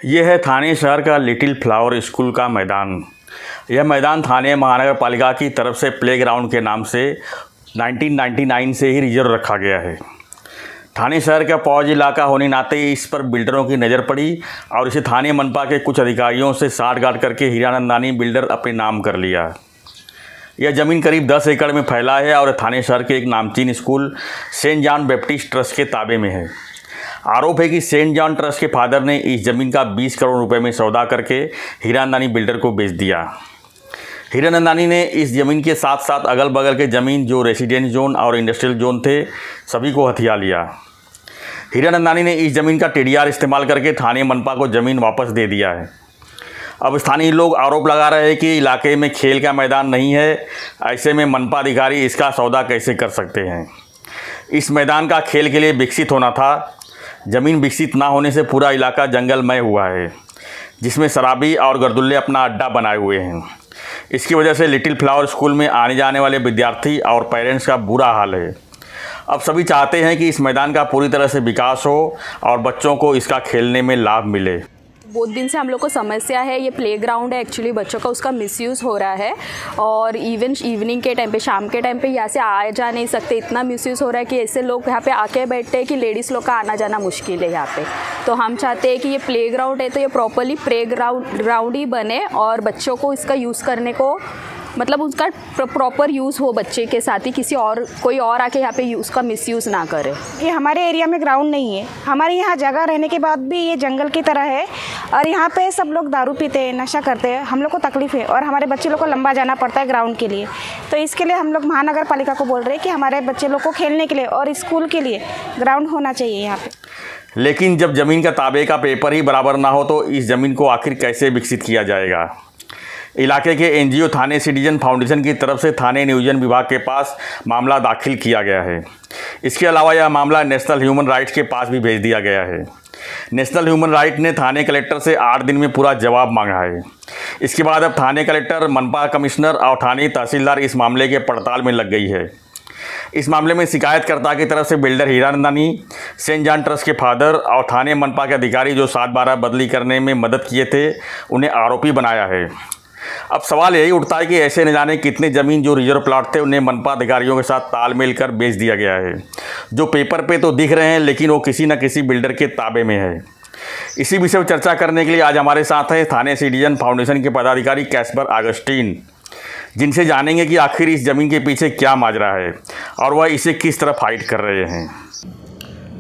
ये है थाने शहर का लिटिल फ्लावर स्कूल का मैदान। यह मैदान थाने महानगर पालिका की तरफ से प्लेग्राउंड के नाम से 1999 से ही रिजर्व रखा गया है। थाने शहर का पौज इलाका होने नाते इस पर बिल्डरों की नज़र पड़ी और इसे थाने मनपा के कुछ अधिकारियों से साठगांठ करके हीरानंदानी बिल्डर अपने नाम कर लिया। यह ज़मीन करीब 10 एकड़ में फैला है और थाने शहर के एक नामचीन school saint John Baptist trust के ताबे में है। आरोप है कि सेंट जॉन ट्रस्ट के फादर ने इस ज़मीन का 20 करोड़ रुपए में सौदा करके हीरानंदानी बिल्डर को बेच दिया। हीरानंदानी ने इस ज़मीन के साथ साथ अगल बगल के ज़मीन जो रेसिडेंस जोन और इंडस्ट्रियल जोन थे सभी को हथिया लिया। हीरानंदानी ने इस ज़मीन का टीडीआर इस्तेमाल करके थाने मनपा को ज़मीन वापस दे दिया है। अब स्थानीय लोग आरोप लगा रहे हैं कि इलाके में खेल का मैदान नहीं है, ऐसे में मनपा अधिकारी इसका सौदा कैसे कर सकते हैं। इस मैदान का खेल के लिए विकसित होना था। ज़मीन विकसित ना होने से पूरा इलाका जंगलमय हुआ है, जिसमें शराबी और गर्दुल्ले अपना अड्डा बनाए हुए हैं। इसकी वजह से लिटिल फ्लावर स्कूल में आने जाने वाले विद्यार्थी और पेरेंट्स का बुरा हाल है। अब सभी चाहते हैं कि इस मैदान का पूरी तरह से विकास हो और बच्चों को इसका खेलने में लाभ मिले। बहुत दिन से हम लोग को समस्या है, ये प्लेग्राउंड है एक्चुअली बच्चों का, उसका मिसयूज़ हो रहा है और इवन इवनिंग के टाइम पे, शाम के टाइम पे यहाँ से आ जा नहीं सकते, इतना मिसयूज़ हो रहा है कि ऐसे लोग यहाँ पे आके बैठते हैं कि लेडीज़ लोग का आना जाना मुश्किल है यहाँ पे। तो हम चाहते हैं कि ये प्लेग्राउंड है तो ये प्रॉपरली प्लेग्राउंड ही बने और बच्चों को इसका यूज़ करने को, मतलब उसका प्रॉपर यूज़ हो बच्चे के साथ ही, किसी और कोई और आके यहाँ पे उसका मिसयूज़ ना करे। ये हमारे एरिया में ग्राउंड नहीं है, हमारे यहाँ जगह रहने के बाद भी ये जंगल की तरह है और यहाँ पे सब लोग दारू पीते हैं, नशा करते हैं, हम लोग को तकलीफ़ है और हमारे बच्चे लोग को लंबा जाना पड़ता है ग्राउंड के लिए। तो इसके लिए हम लोग महानगर पालिका को बोल रहे हैं कि हमारे बच्चे लोग को खेलने के लिए और स्कूल के लिए ग्राउंड होना चाहिए यहाँ पे। लेकिन जब ज़मीन का ताबे का पेपर ही बराबर ना हो तो इस ज़मीन को आखिर कैसे विकसित किया जाएगा। इलाके के एनजीओ थाने सिटीजन फाउंडेशन की तरफ से थाने नियोजन विभाग के पास मामला दाखिल किया गया है। इसके अलावा यह मामला नेशनल ह्यूमन राइट्स के पास भी भेज दिया गया है। नेशनल ह्यूमन राइट ने थाने कलेक्टर से 8 दिन में पूरा जवाब मांगा है। इसके बाद अब थाने कलेक्टर, मनपा कमिश्नर और थाने तहसीलदार इस मामले के पड़ताल में लग गई है। इस मामले में शिकायतकर्ता की तरफ से builder Hiranandani, saint John trust के फादर और थाने मनपा के अधिकारी जो 7/12 बदली करने में मदद किए थे उन्हें आरोपी बनाया है। अब सवाल यही उठता है कि ऐसे न जाने कितने ज़मीन जो रिजर्व प्लाट थे उन्हें मनपा अधिकारियों के साथ तालमेल कर बेच दिया गया है, जो पेपर पे तो दिख रहे हैं लेकिन वो किसी न किसी बिल्डर के ताबे में है। इसी विषय पर चर्चा करने के लिए आज हमारे साथ हैं थाने सिटीजन फाउंडेशन के पदाधिकारी कैस्पर आगस्टीन, जिनसे जानेंगे कि आखिर इस ज़मीन के पीछे क्या माजरा है और वह इसे किस तरह फाइट कर रहे हैं।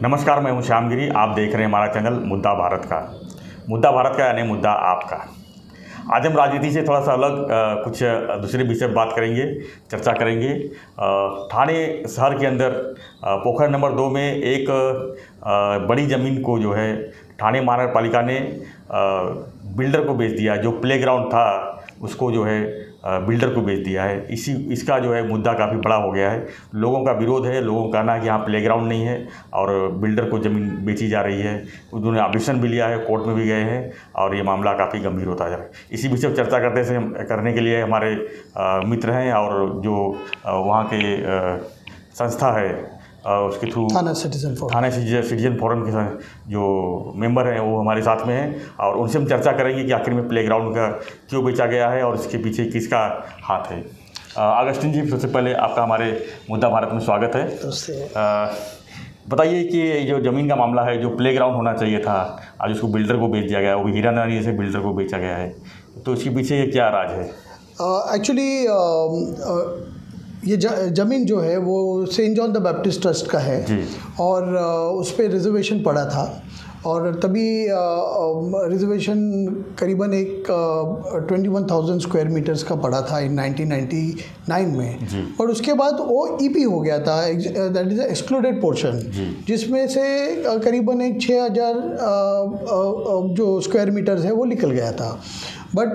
नमस्कार, मैं हूँ श्यामगिरी, आप देख रहे हैं हमारा चैनल मुद्दा भारत का। मुद्दा भारत का यानी मुद्दा आपका। आज हम राजनीति से थोड़ा सा अलग कुछ दूसरे विषय पर बात करेंगे, चर्चा करेंगे। थाने शहर के अंदर पोखर नंबर 2 में एक बड़ी ज़मीन को जो है थाने महानगर पालिका ने बिल्डर को बेच दिया। जो प्लेग्राउंड था उसको जो है बिल्डर को बेच दिया है। इसका जो है मुद्दा काफ़ी बड़ा हो गया है। लोगों का विरोध है, लोगों का कहना है कि यहाँ प्लेग्राउंड नहीं है और बिल्डर को ज़मीन बेची जा रही है। उन्होंने ऑब्जेक्शन भी लिया है, कोर्ट में भी गए हैं और ये मामला काफ़ी गंभीर होता जा रहा है। इसी विषय पर चर्चा करने के लिए हमारे मित्र हैं और जो वहाँ के संस्था है उसके थ्रू थाने सिटीजन फोरम के जो मेंबर हैं वो हमारे साथ में हैं और उनसे हम चर्चा करेंगे कि आखिर में प्लेग्राउंड का क्यों बेचा गया है और इसके पीछे किसका हाथ है। आगस्टीन जी, सबसे पहले आपका हमारे मुद्दा भारत में स्वागत है। बताइए कि जो ज़मीन का मामला है, जो प्लेग्राउंड होना चाहिए था, आज उसको बिल्डर को बेच दिया गया, वो भी हीरानंदानी से बिल्डर को बेचा गया है, तो इसके पीछे क्या राज है? एक्चुअली ये ज़मीन जो है वो saint John the Baptist trust का है और उस पर रिजर्वेशन पड़ा था और तभी रिजर्वेशन करीबन एक 21,000 स्क्वायर मीटर्स का पड़ा था इन 1999 में। और उसके बाद वो ईपी हो गया था, दैट इज़ एक्सक्लूडेड पोर्शन, जिसमें से करीबन एक 6,000 जो स्क्वायर मीटर्स है वो निकल गया था। बट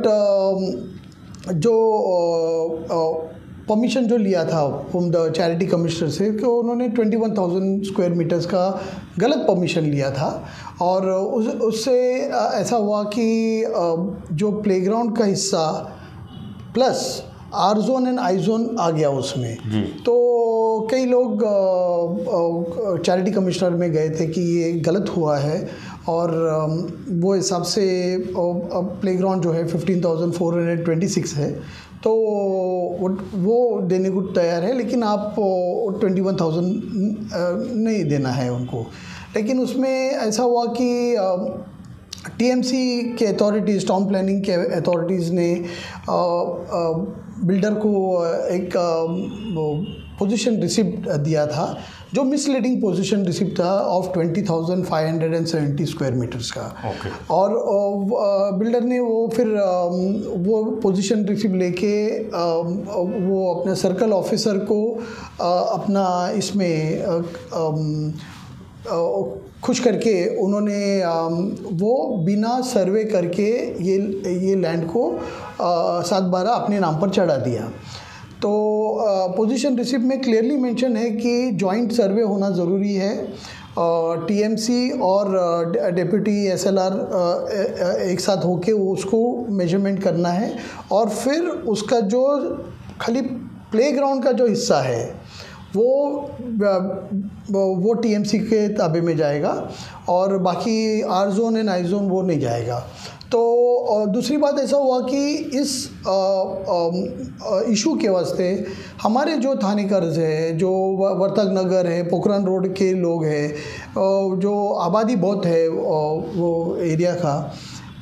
जो परमिशन जो लिया था फ्रॉम द चैरिटी कमिश्नर से कि उन्होंने 21,000 स्क्वायर मीटर्स का गलत परमिशन लिया था और उससे ऐसा हुआ कि जो प्लेग्राउंड का हिस्सा plus R zone and I zone आ गया उसमें। तो कई लोग चैरिटी कमिश्नर में गए थे कि ये गलत हुआ है और वो हिसाब से प्लेग्राउंड जो है 15,426 है, तो वो देने को तैयार है, लेकिन आप 21,000 नहीं देना है उनको। लेकिन उसमें ऐसा हुआ कि टीएमसी के अथॉरिटीज़, टाउन प्लानिंग के अथॉरिटीज़ ने बिल्डर को एक पोजीशन रिसिप्ट दिया था, जो मिसलीडिंग पोजीशन रिसिप्ट था ऑफ 20,570 स्क्वायर मीटर्स का। और बिल्डर ने वो फिर वो पोजीशन रिसिप्ट लेके वो अपने सर्कल ऑफिसर को अपना इसमें खुश करके उन्होंने वो बिना सर्वे करके ये लैंड को 7/12 अपने नाम पर चढ़ा दिया। तो पोजीशन रिसिप्ट में क्लियरली मेंशन है कि जॉइंट सर्वे होना ज़रूरी है, टीएमसी और डेप्यूटी एसएलआर एक साथ होके उसको मेजरमेंट करना है, और फिर उसका जो खाली प्लेग्राउंड का जो हिस्सा है वो टीएमसी के ताबे में जाएगा, और बाकी R zone and I zone वो नहीं जाएगा। तो दूसरी बात ऐसा हुआ कि इस इशू के वास्ते हमारे जो थाने कर्ज है, जो वर्तक नगर है, पोखरण रोड के लोग हैं, जो आबादी बहुत है वो एरिया का,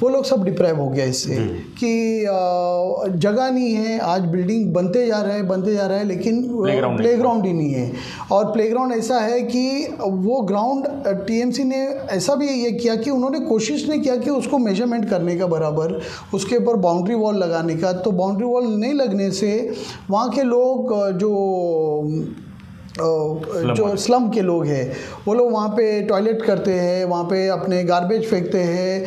वो लोग सब डिप्राइव हो गया इससे कि जगह नहीं है। आज बिल्डिंग बनते जा रहा है लेकिन प्लेग्राउंड ही नहीं है। और प्लेग्राउंड ऐसा है कि वो ग्राउंड टीएमसी ने ऐसा भी ये किया कि उन्होंने कोशिश नहीं किया कि उसको मेजरमेंट करने का बराबर, उसके ऊपर बाउंड्री वॉल लगाने का। तो बाउंड्री वॉल नहीं लगने से वहाँ के लोग जो स्लम के लोग हैं वो लोग वहाँ पे टॉयलेट करते हैं, वहाँ पे अपने गार्बेज फेंकते हैं।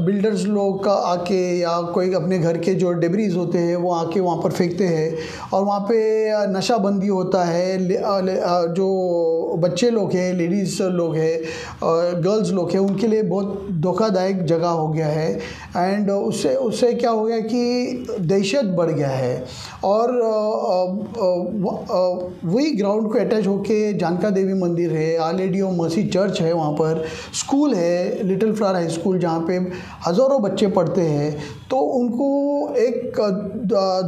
बिल्डर्स लोग का आके या कोई अपने घर के जो डेब्रीज होते हैं वो आके वहाँ पर फेंकते हैं, और वहाँ पे नशाबंदी होता है। जो बच्चे लोग हैं, लेडीज़ लोग हैं, गर्ल्स लोग हैं, उनके लिए बहुत धोखादायक जगह हो गया है। एंड उससे क्या हो गया कि दहशत बढ़ गया है। और वही ग्राउंड को अटैच होके जानका देवी मंदिर है, our lady of mercy church है, वहाँ पर स्कूल है, लिटिल फ्लावर हाई स्कूल, जहाँ पे हज़ारों बच्चे पढ़ते हैं। तो उनको एक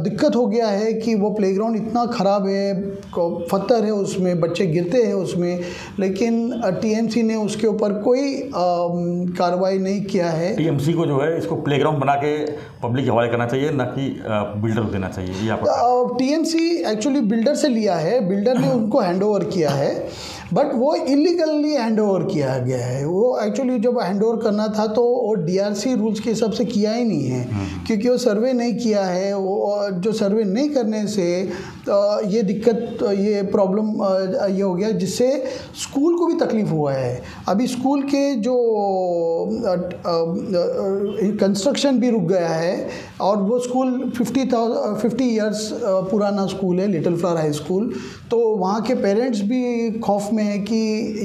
दिक्कत हो गया है कि वो प्लेग्राउंड इतना ख़राब है, पत्थर है उसमें, बच्चे गिरते हैं उसमें, लेकिन टीएमसी ने उसके ऊपर कोई कार्रवाई नहीं किया है। टीएमसी को जो है इसको प्लेग्राउंड बना के पब्लिक के हवाले करना चाहिए, ना कि बिल्डर को देना चाहिए। ये टीएमसी एक्चुअली बिल्डर से लिया है, बिल्डर ने उनको हैंडओवर किया है, बट वो इलीगली हैंडओवर किया गया है। वो एक्चुअली जब हैंडओवर करना था तो वो डीआरसी रूल्स के हिसाब से किया ही नहीं है, क्योंकि वो सर्वे नहीं किया है। वो जो सर्वे नहीं करने से ये दिक्कत, ये प्रॉब्लम ये हो गया, जिससे स्कूल को भी तकलीफ़ हुआ है। अभी स्कूल के जो कंस्ट्रक्शन भी रुक गया है, और वो स्कूल 50 ईयर्स पुराना स्कूल है, लिटिल फ्लावर हाई स्कूल। तो वहाँ के पेरेंट्स भी खौफ में है कि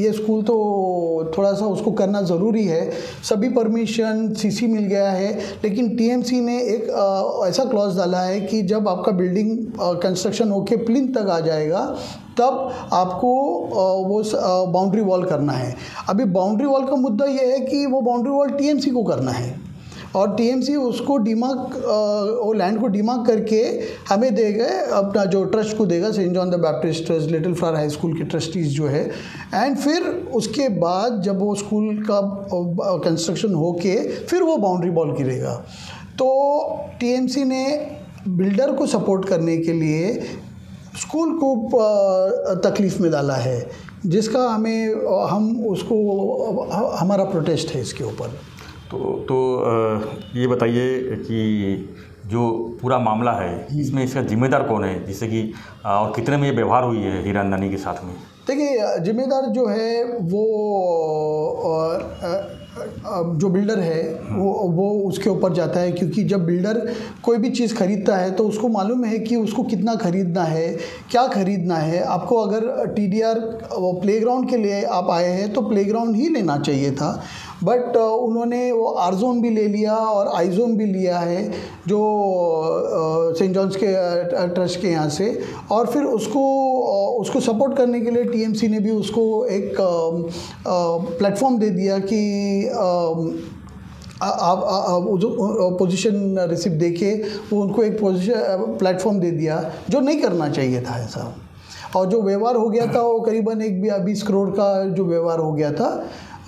ये स्कूल तो थोड़ा सा उसको करना ज़रूरी है। सभी परमिशन सीसी मिल गया है, लेकिन टीएमसी ने एक ऐसा क्लॉज डाला है कि जब आपका बिल्डिंग कंस्ट्रक्शन होके प्लिंथ तक आ जाएगा तब आपको वो बाउंड्री वॉल करना है। अभी बाउंड्री वॉल का मुद्दा ये है कि वो बाउंड्री वॉल टीएमसी को करना है, और टीएमसी उसको डिमार्क, वो लैंड को डिमार्क करके हमें देगा, अपना जो ट्रस्ट को देगा, saint John the Baptist trust, little flower high school के ट्रस्टीज़ जो है। एंड फिर उसके बाद जब वो स्कूल का कंस्ट्रक्शन होके फिर वो बाउंड्री वॉल गिरेगा। तो टीएमसी ने बिल्डर को सपोर्ट करने के लिए स्कूल को तकलीफ़ में डाला है, जिसका हम उसको, हमारा प्रोटेस्ट है इसके ऊपर। तो ये बताइए कि जो पूरा मामला है इसमें इसका जिम्मेदार कौन है, जिससे कि और कितने में ये व्यवहार हुई है हीरा अंदानी के साथ में? देखिए, जिम्मेदार जो है वो जो बिल्डर है वो उसके ऊपर जाता है, क्योंकि जब बिल्डर कोई भी चीज़ खरीदता है तो उसको मालूम है कि उसको कितना खरीदना है, क्या खरीदना है। आपको अगर टीडीआर प्लेग्राउंड के लिए आप आए हैं तो प्लेग्राउंड ही लेना चाहिए था, बट उन्होंने वो आर जोन भी ले लिया और आई जोन भी लिया है, जो सेंट जॉन्स के ट्रस्ट के यहाँ से, और फिर उसको सपोर्ट करने के लिए टीएमसी ने भी उसको एक प्लेटफॉर्म दे दिया कि आप जो पोजीशन रिसिप्ट देके वो उनको एक पोजीशन प्लेटफॉर्म दे दिया, जो नहीं करना चाहिए था ऐसा। और जो व्यवहार हो गया था वो करीबन 20 करोड़ का जो व्यवहार हो गया था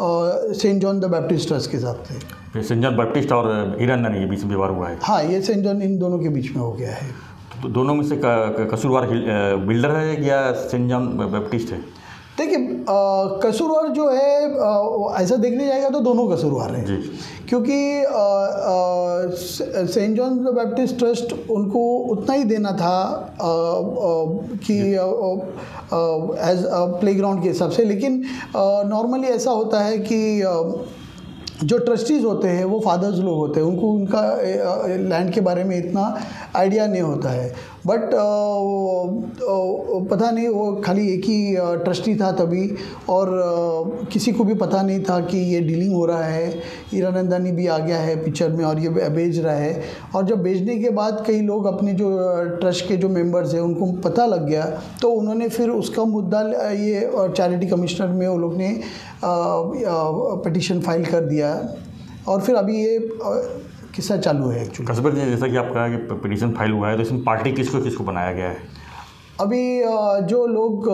saint John the Baptist trust के हिसाब से। सेंट जॉन बैप्टिस्ट और हीरानंदानी के बीच में व्यवहार हुआ है? हाँ, ये सेंट जॉन इन दोनों के बीच में हो गया है। तो दोनों में से कसूरवार बिल्डर है या सेंट जॉन बैप्टिस्ट है? देखिए, कसूरवार जो है ऐसा देखने जाएगा तो दोनों कसूरवार हैं, क्योंकि saint John the Baptist trust उनको उतना ही देना था कि एज प्लेग्राउंड के हिसाब से। लेकिन नॉर्मली ऐसा होता है कि जो ट्रस्टीज़ होते हैं वो फादर्स लोग होते हैं, उनको उनका लैंड के बारे में इतना आइडिया नहीं होता है। बट पता नहीं, वो खाली एक ही ट्रस्टी था तभी, और किसी को भी पता नहीं था कि ये डीलिंग हो रहा है। हीरानंदानी भी आ गया है पिक्चर में और ये बेच रहा है। और जब बेचने के बाद कई लोग अपने जो ट्रस्ट के जो मेंबर्स हैं उनको पता लग गया, तो उन्होंने फिर उसका मुद्दा ये चैरिटी कमिश्नर में वो लोग ने पिटीशन फाइल कर दिया, और फिर अभी ये किस्सा चालू है एक्चुअली। कसबर जी, जैसा कि आप कहा कि पिटीशन फाइल हुआ है, तो इसमें पार्टी किसको बनाया गया है? अभी जो लोग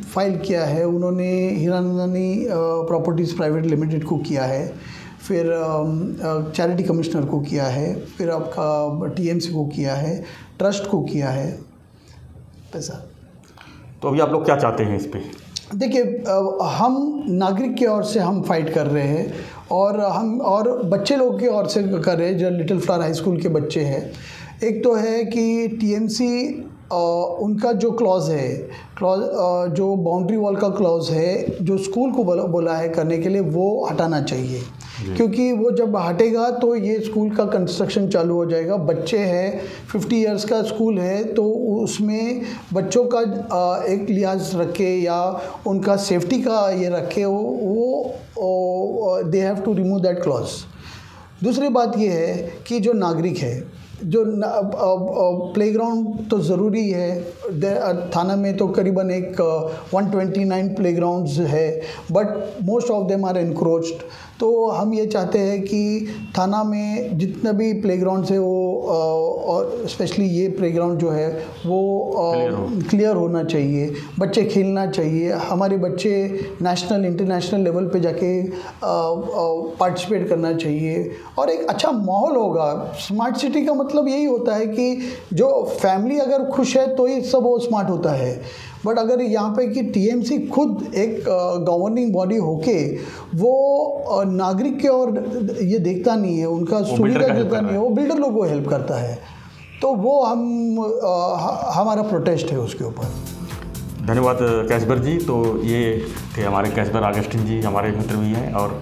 फाइल किया है उन्होंने हीरानंदानी प्रॉपर्टीज़ प्राइवेट लिमिटेड को किया है, फिर चैरिटी कमिश्नर को किया है, फिर आपका टीएमसी को किया है, ट्रस्ट को किया है पैसा। तो अभी आप लोग क्या चाहते हैं इस पर? देखिए, हम नागरिक की ओर से हम फाइट कर रहे हैं, और बच्चे लोग की ओर से कर रहे हैं, जो लिटिल फ्लावर हाई स्कूल के बच्चे हैं। एक तो है कि टीएमसी उनका जो क्लॉज है, जो बाउंड्री वॉल का क्लॉज है, जो स्कूल को बोला है करने के लिए, वो हटाना चाहिए। क्योंकि वो जब हटेगा तो ये स्कूल का कंस्ट्रक्शन चालू हो जाएगा। बच्चे हैं, 50 इयर्स का स्कूल है, तो उसमें बच्चों का एक लिहाज रखे या उनका सेफ्टी का ये रखे, वो they have to remove that clause. दूसरी बात ये है कि जो नागरिक है, जो प्लेग्राउंड तो ज़रूरी है। थाना में तो करीबन 129 प्लेग्राउंड्स है, but most of them are encroached. तो हम ये चाहते हैं कि थाना में जितने भी प्लेग्राउंड्स है वो और स्पेशली ये प्लेग्राउंड जो है वो क्लियर होना चाहिए। बच्चे खेलना चाहिए, हमारे बच्चे नेशनल इंटरनेशनल लेवल पे जाके पार्टिसिपेट करना चाहिए, और एक अच्छा माहौल होगा। स्मार्ट सिटी का मतलब यही होता है कि जो फैमिली अगर खुश है तो ही सब वो स्मार्ट होता है। बट अगर यहाँ पे कि टीएमसी खुद एक गवर्निंग बॉडी होके वो नागरिक के और ये देखता नहीं है, उनका सुविधा देता नहीं है, वो बिल्डर लोग को हेल्प करता है, तो वो हमारा प्रोटेस्ट है उसके ऊपर। धन्यवाद कैसबर जी। तो ये थे हमारे कैसबर आगस्टिन जी, हमारे मित्र भी हैं, और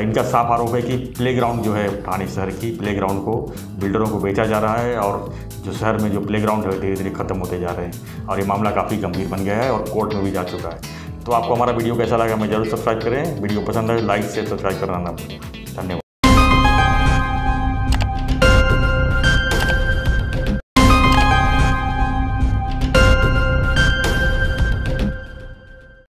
इनका साफ आरोप है कि प्लेग्राउंड जो है ठाणे शहर की प्लेग्राउंड को बिल्डरों को बेचा जा रहा है, और जो शहर में जो प्लेग्राउंड है धीरे धीरे ख़त्म होते जा रहे हैं, और ये मामला काफ़ी गंभीर बन गया है और कोर्ट में भी जा चुका है। तो आपको हमारा वीडियो कैसा लगा हमें जरूर सब्सक्राइब करें। वीडियो पसंद आए लाइक शेयर सब्सक्राइब करना ना भूलें।